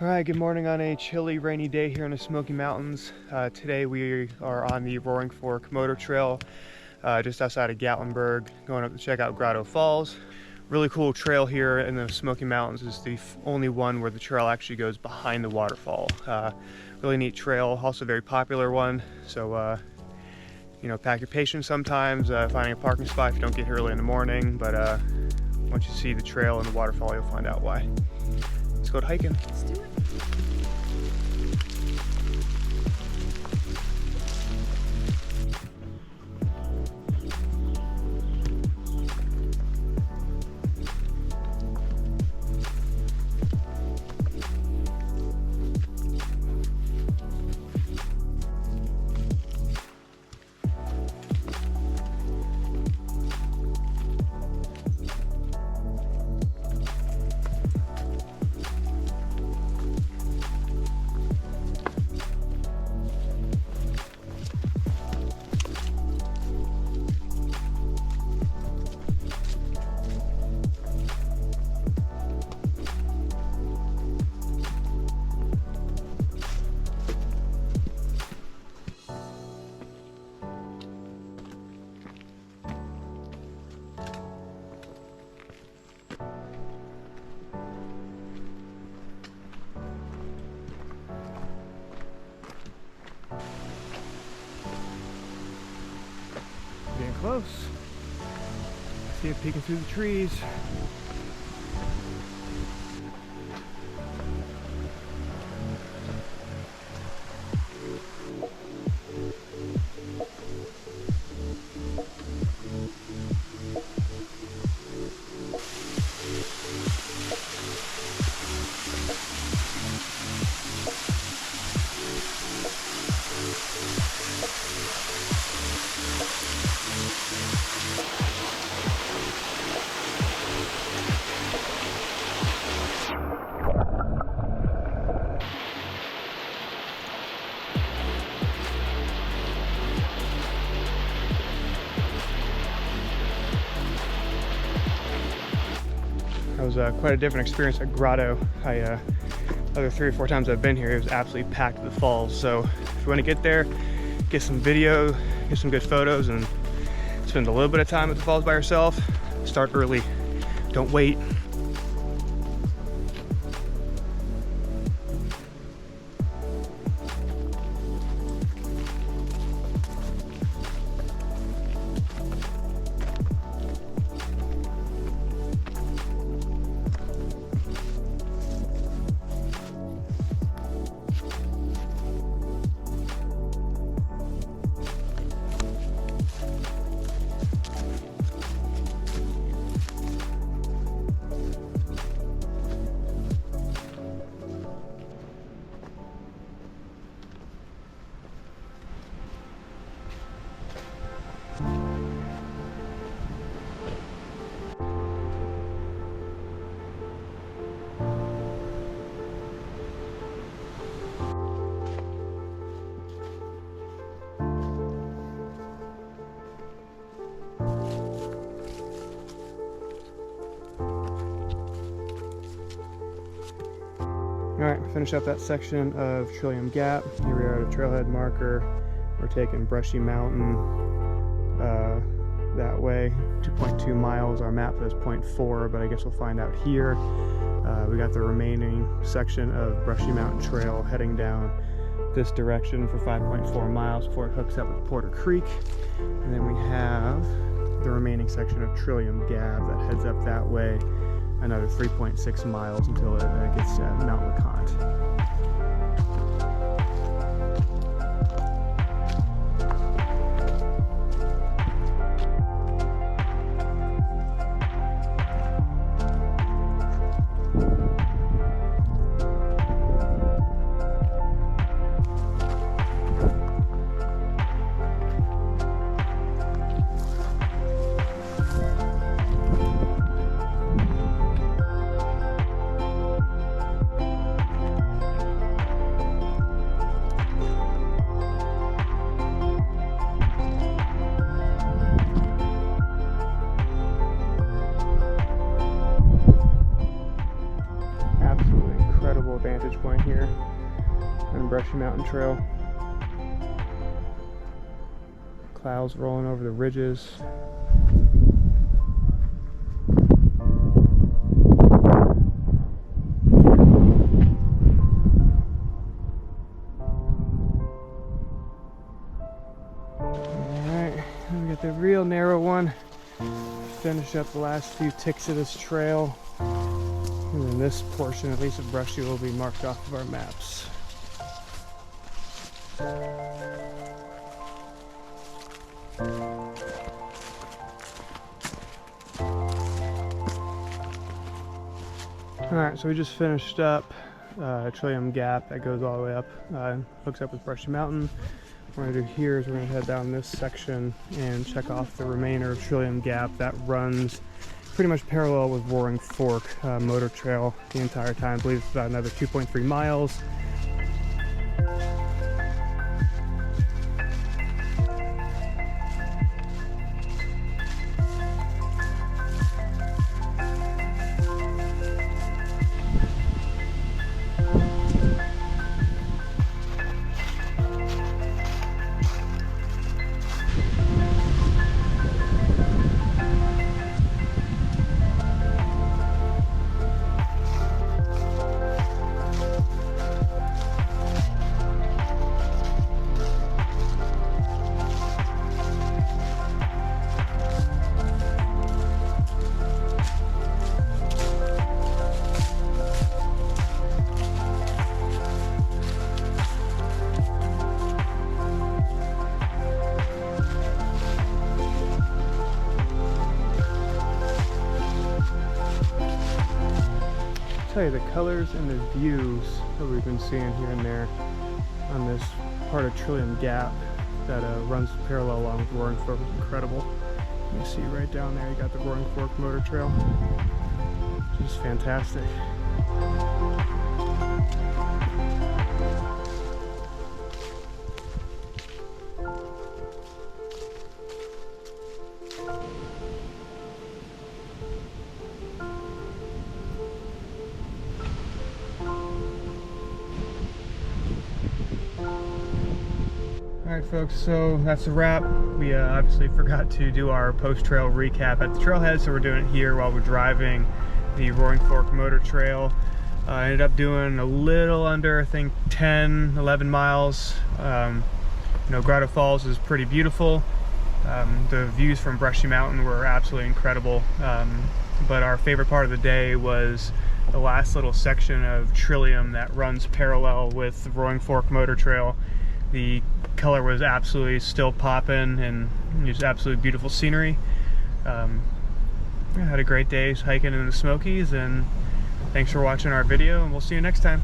All right, good morning on a chilly, rainy day here in the Smoky Mountains. Today we are on the Roaring Fork Motor Trail, just outside of Gatlinburg, going up to check out Grotto Falls. Really cool trail here in the Smoky Mountains. It's the only one where the trail actually goes behind the waterfall. Really neat trail, also a very popular one. So, you know, pack your patience sometimes, finding a parking spot if you don't get here early in the morning. But once you see the trail and the waterfall, you'll find out why. Let's go hiking. Let's do it. Getting close. I see it peeking through the trees. That was quite a different experience at Grotto. Other 3 or 4 times I've been here, it was absolutely packed at the falls. So if you want to get there, get some video, get some good photos, and spend a little bit of time at the falls by yourself, start early. Don't wait. All right, we finished up that section of Trillium Gap. Here we are at a trailhead marker. We're taking Brushy Mountain that way, 2.2 miles. Our map says 0.4, but I guess we'll find out here. We got the remaining section of Brushy Mountain Trail heading down this direction for 5.4 miles before it hooks up with Porter Creek. And then we have the remaining section of Trillium Gap that heads up that way, another 3.6 miles until it gets to Mount LeConte. vantage point here on Brushy Mountain Trail. Clouds rolling over the ridges. Alright, we got the real narrow one. Finish up the last few ticks of this trail. And then this portion, at least of Brushy, will be marked off of our maps. Alright, so we just finished up Trillium Gap that goes all the way up, hooks up with Brushy Mountain. What we're going to do here is we're going to head down this section and check off the remainder of Trillium Gap that runs pretty much parallel with Roaring Fork motor trail the entire time. I believe it's about another 2.3 miles. Tell you, the colors and the views that we've been seeing here and there on this part of Trillium Gap that runs parallel along with Roaring Fork is incredible. You see right down there, you got the Roaring Fork motor trail. Just fantastic. Alright folks, so that's a wrap. We obviously forgot to do our post-trail recap at the trailhead, so we're doing it here while we're driving the Roaring Fork motor trail. I ended up doing a little under, I think, 10, 11 miles. You know, Grotto Falls is pretty beautiful. The views from Brushy Mountain were absolutely incredible. But our favorite part of the day was the last little section of Trillium that runs parallel with the Roaring Fork motor trail. The color was absolutely still popping, and just absolutely beautiful scenery. I had a great day hiking in the Smokies, and thanks for watching our video, and we'll see you next time.